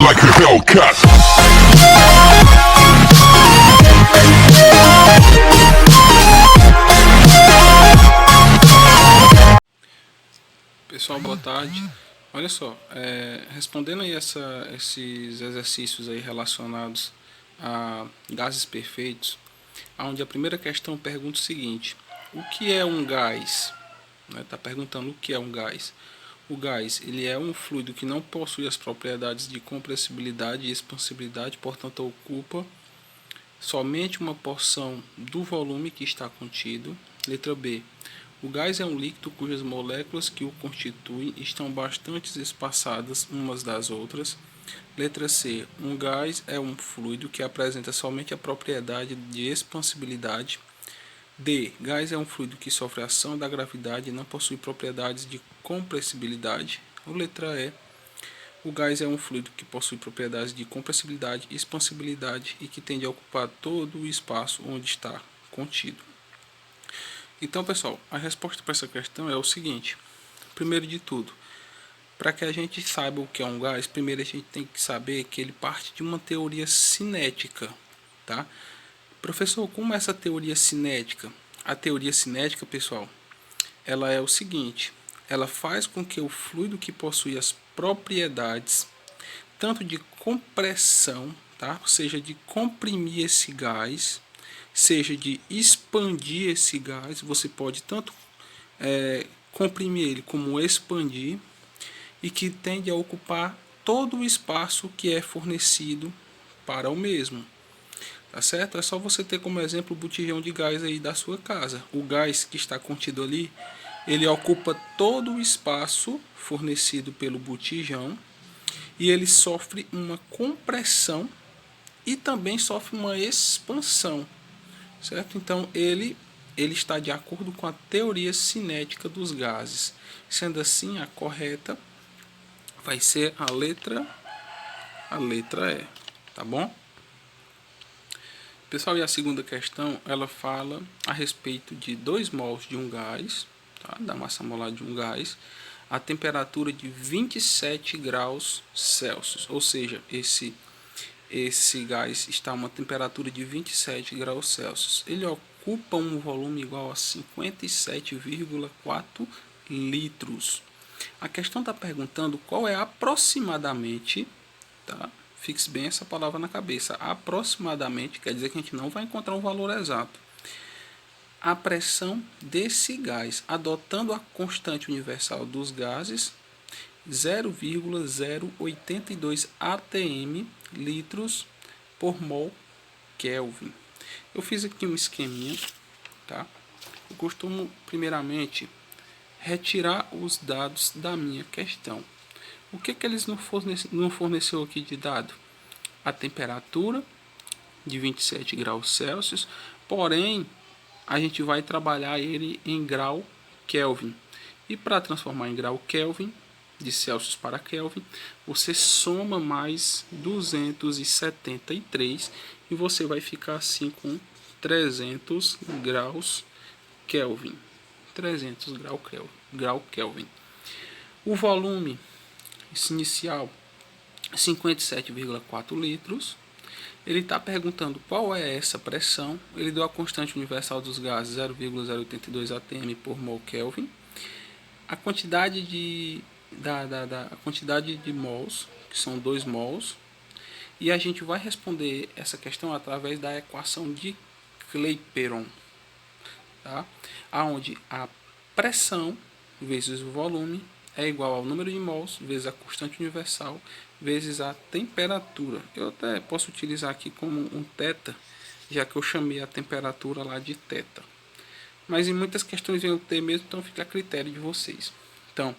like a Hellcat. Pessoal, boa tarde. Olha só, respondendo aí esses exercícios aí relacionados a gases perfeitos, onde a primeira questão pergunta o seguinte: o que é um gás? Tá perguntando o que é um gás. O gás, ele é um fluido que não possui as propriedades de compressibilidade e expansibilidade, portanto ocupa somente uma porção do volume que está contido. Letra B. O gás é um líquido cujas moléculas que o constituem estão bastante espaçadas umas das outras. Letra C. Um gás é um fluido que apresenta somente a propriedade de expansibilidade. D. Gás é um fluido que sofre a ação da gravidade e não possui propriedades de compressibilidade. Ou letra E. O gás é um fluido que possui propriedades de compressibilidade e expansibilidade e que tende a ocupar todo o espaço onde está contido. Então, pessoal, a resposta para essa questão é o seguinte: primeiro de tudo, para que a gente saiba o que é um gás, primeiro a gente tem que saber que ele parte de uma teoria cinética, tá? Professor, como é essa teoria cinética? A teoria cinética, pessoal, ela é o seguinte: ela faz com que o fluido que possui as propriedades tanto de compressão, tá? Ou seja, de comprimir esse gás, seja de expandir esse gás, você pode tanto comprimir ele como expandir, e que tende a ocupar todo o espaço que é fornecido para o mesmo. Tá certo? É só você ter como exemplo o botijão de gás aí da sua casa. O gás que está contido ali, ele ocupa todo o espaço fornecido pelo botijão e ele sofre uma compressão e também sofre uma expansão, certo? Então ele está de acordo com a teoria cinética dos gases. Sendo assim, a correta vai ser a letra E, tá bom? Pessoal, e a segunda questão, ela fala a respeito de 2 mols de um gás, tá? Da massa molar de um gás, a temperatura de 27 graus Celsius, ou seja, esse gás está a uma temperatura de 27 graus Celsius. Ele ocupa um volume igual a 57,4 litros. A questão está perguntando qual é aproximadamente, tá? Fixe bem essa palavra na cabeça. Aproximadamente quer dizer que a gente não vai encontrar um valor exato. A pressão desse gás, adotando a constante universal dos gases, 0,082 atm litros por mol Kelvin. Eu fiz aqui um esqueminha, tá? Eu costumo primeiramente retirar os dados da minha questão. O que eles não forneceu aqui de dado? A temperatura de 27 graus Celsius, porém a gente vai trabalhar ele em grau Kelvin. E para transformar em grau Kelvin, de Celsius para Kelvin, você soma mais 273 e você vai ficar assim com 300 graus Kelvin. 300 grau Kelvin. O volume inicial 57,4 litros. Ele está perguntando qual é essa pressão. Ele deu a constante universal dos gases 0,082 atm por mol Kelvin. A quantidade a quantidade de mols, que são 2 mols. E a gente vai responder essa questão através da equação de Clapeyron, tá? Onde a pressão vezes o volume é igual ao número de mols vezes a constante universal vezes a temperatura. Eu até posso utilizar aqui como um θ, já que eu chamei a temperatura lá de θ. Mas em muitas questões vem o T mesmo, então fica a critério de vocês. Então,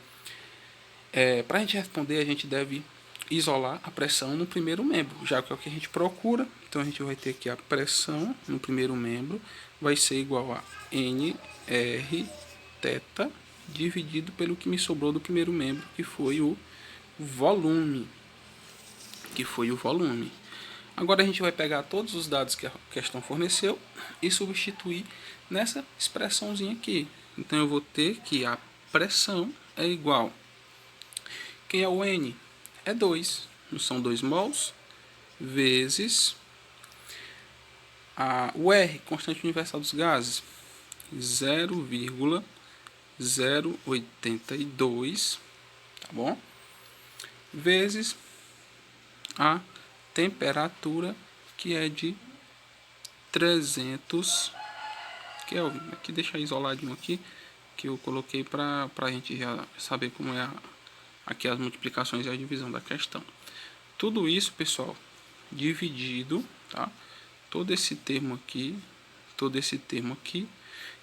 para a gente responder, a gente deve isolar a pressão no primeiro membro, já que é o que a gente procura. Então a gente vai ter que a pressão no primeiro membro vai ser igual a nr θ dividido pelo que me sobrou do primeiro membro, que foi o volume. Agora a gente vai pegar todos os dados que a questão forneceu e substituir nessa expressãozinha aqui. Então eu vou ter que a pressão é igual. Quem é o N? É 2. são 2 mols, vezes o R, constante universal dos gases, 0,082, tá bom? Vezes a temperatura, que é de 300 Kelvin. Aqui deixa isoladinho aqui, que eu coloquei para a gente já saber como é aqui as multiplicações e a divisão da questão. Tudo isso, pessoal, dividido, tá? Todo esse termo aqui,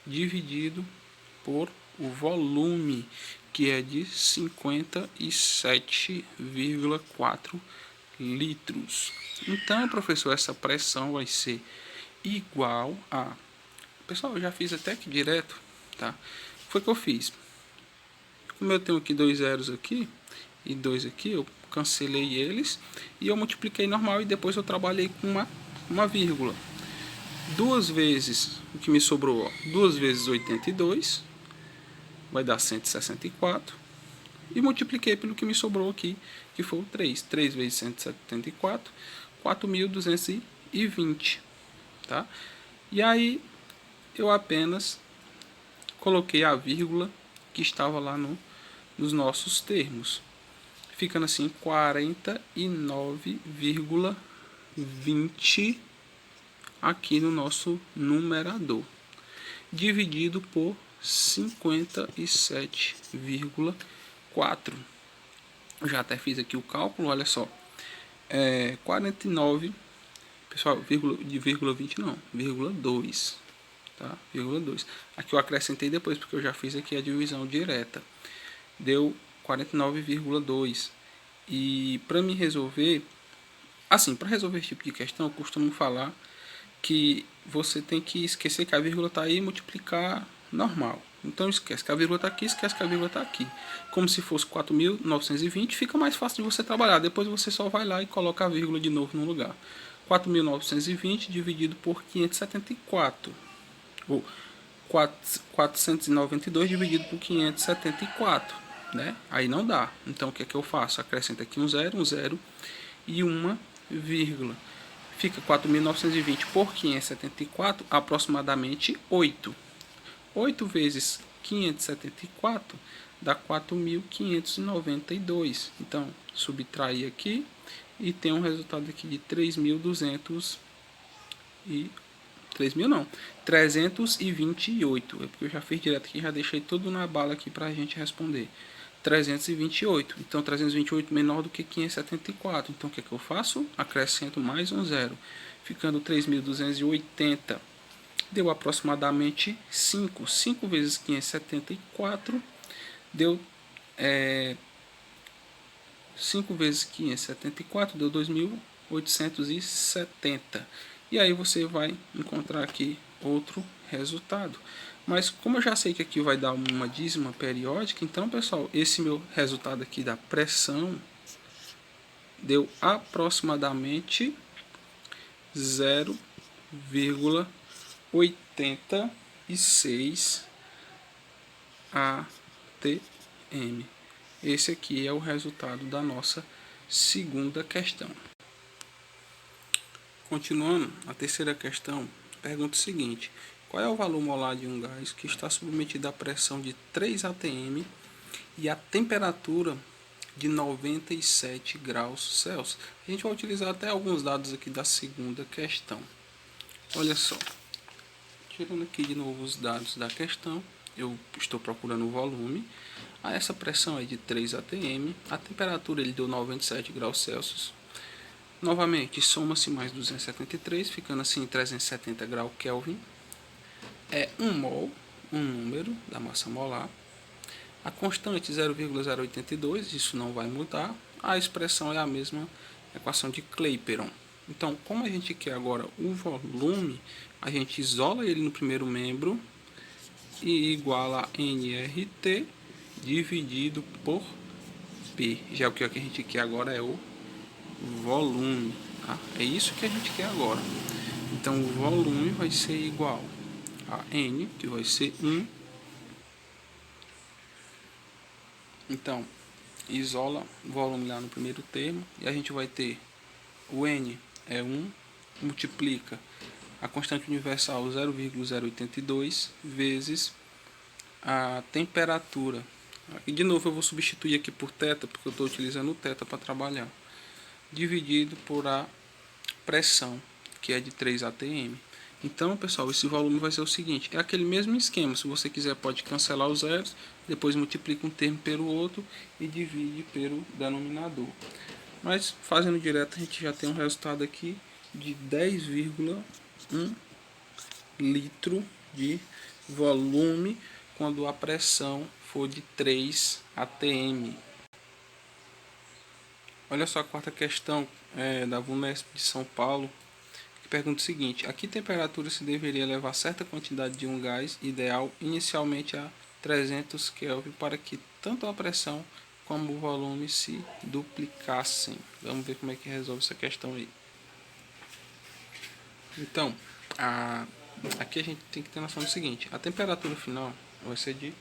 dividido por o volume, que é de 57,4 litros. Então, professor, essa pressão vai ser igual a... Pessoal, eu já fiz até aqui direto, tá? Foi o que eu fiz. Como eu tenho aqui 2 zeros aqui e 2 aqui, eu cancelei eles e eu multipliquei normal, e depois eu trabalhei com uma vírgula. 2 vezes o que me sobrou, ó, 2 vezes 82 vai dar 164, e multipliquei pelo que me sobrou aqui, que foi o 3. 3 vezes 174, 4.220, tá? E aí eu apenas coloquei a vírgula que estava lá nos nossos termos, ficando assim 49,20 aqui no nosso numerador, dividido por 57,4. Eu já até fiz aqui o cálculo, olha só, 49, pessoal, vírgula 20 não, vírgula 2, tá? Vírgula 2. Aqui eu acrescentei depois, porque eu já fiz aqui a divisão direta, deu 49,2. E para me resolver, assim, para resolver esse tipo de questão, eu costumo falar que você tem que esquecer que a vírgula está aí e multiplicar normal. Então esquece que a vírgula está aqui, esquece que a vírgula está aqui. Como se fosse 4.920, fica mais fácil de você trabalhar. Depois você só vai lá e coloca a vírgula de novo no lugar. 4.920 dividido por 574. Ou 492 dividido por 574. Né? Aí não dá. Então o que é que eu faço? Acrescento aqui um zero e uma vírgula. Fica 4.920 por 574, aproximadamente 8. 8 vezes 574 dá 4.592. Então, subtrair aqui e tem um resultado aqui de 3.200 e 328. É porque eu já fiz direto aqui, já deixei tudo na bala aqui para a gente responder. 328. Então, 328 menor do que 574. Então, o que é que eu faço? Acrescento mais um zero, ficando 3.280. Deu aproximadamente 5. 5 vezes 574 deu 5 vezes 574 deu 2.870. E aí você vai encontrar aqui outro resultado. Mas como eu já sei que aqui vai dar uma dízima periódica, então, pessoal, esse meu resultado aqui da pressão deu aproximadamente 0,86 atm. Esse aqui é o resultado da nossa segunda questão. Continuando, a terceira questão pergunta o seguinte: qual é o valor molar de um gás que está submetido à pressão de 3 atm e a temperatura de 97 graus Celsius? A gente vai utilizar até alguns dados aqui da segunda questão. Olha só, tirando aqui de novo os dados da questão, eu estou procurando o volume. Essa pressão é de 3 atm, a temperatura ele deu 97 graus Celsius. Novamente, soma-se mais 273, ficando assim 370 graus Kelvin. É 1 mol, um número da massa molar. A constante 0,082, isso não vai mudar. A expressão é a mesma equação de Clapeyron. Então, como a gente quer agora o volume, a gente isola ele no primeiro membro e iguala a nRT dividido por P. Já o que a gente quer agora é o volume, tá? É isso que a gente quer agora. Então, o volume vai ser igual a N, que vai ser 1. Então, isola o volume lá no primeiro termo e a gente vai ter o N é 1, multiplica a constante universal 0,082 vezes a temperatura. E de novo eu vou substituir aqui por θ, porque eu estou utilizando o θ para trabalhar, dividido por a pressão, que é de 3 atm. Então, pessoal, esse volume vai ser o seguinte, é aquele mesmo esquema, se você quiser pode cancelar os zeros, depois multiplica um termo pelo outro e divide pelo denominador. Mas fazendo direto a gente já tem um resultado aqui de 10,1 litro de volume quando a pressão for de 3 atm. Olha só a quarta questão da VUNESP de São Paulo, que pergunta o seguinte: a que temperatura se deveria levar certa quantidade de um gás ideal inicialmente a 300 Kelvin para que tanto a pressão como o volume se duplicassem? Vamos ver como é que resolve essa questão aí. Então, aqui a gente tem que ter noção do seguinte: a temperatura final vai ser de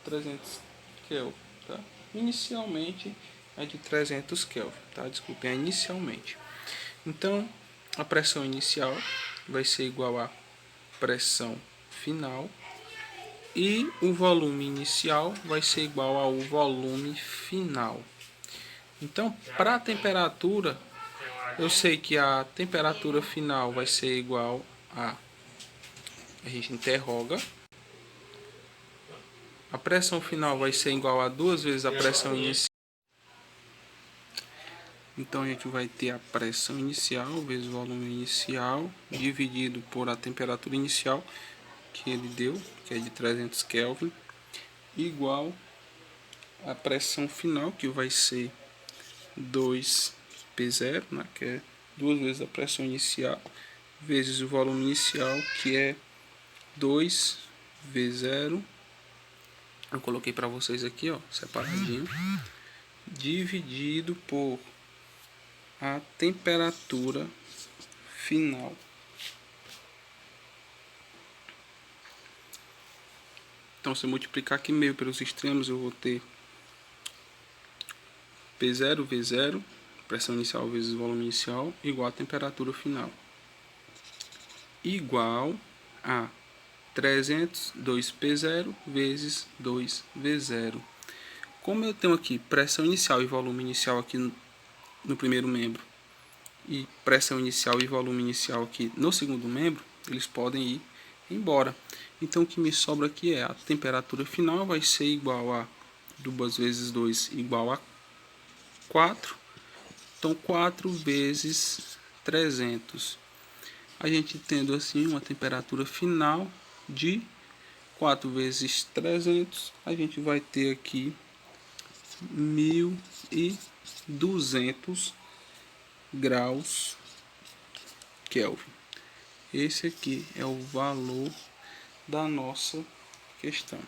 300 Kelvin, tá? Inicialmente é de 300 Kelvin, tá? Desculpem, é inicialmente. Então, a pressão inicial vai ser igual à pressão final e o volume inicial vai ser igual ao volume final. Então, para a temperatura, eu sei que a temperatura final vai ser igual a gente interroga. A pressão final vai ser igual a 2 vezes a pressão inicial. Então a gente vai ter a pressão inicial vezes o volume inicial dividido por a temperatura inicial que ele deu, que é de 300 Kelvin, igual a pressão final, que vai ser 2P0, né, que é 2 vezes a pressão inicial, vezes o volume inicial, que é 2V0. Eu coloquei para vocês aqui, ó, separadinho, dividido por a temperatura final. Então, se eu multiplicar aqui meio pelos extremos, eu vou ter P0 V0, pressão inicial vezes volume inicial, igual a temperatura final, igual a 300 2P0 vezes 2V0. Como eu tenho aqui pressão inicial e volume inicial aqui no primeiro membro e pressão inicial e volume inicial aqui no segundo membro, eles podem ir embora. Então o que me sobra aqui é a temperatura final vai ser igual a 2 vezes 2 igual a 4. Então 4 vezes 300. A gente tendo assim uma temperatura final de 4 vezes 300, a gente vai ter aqui 1200 graus Kelvin. Esse aqui é o valor da nossa questão.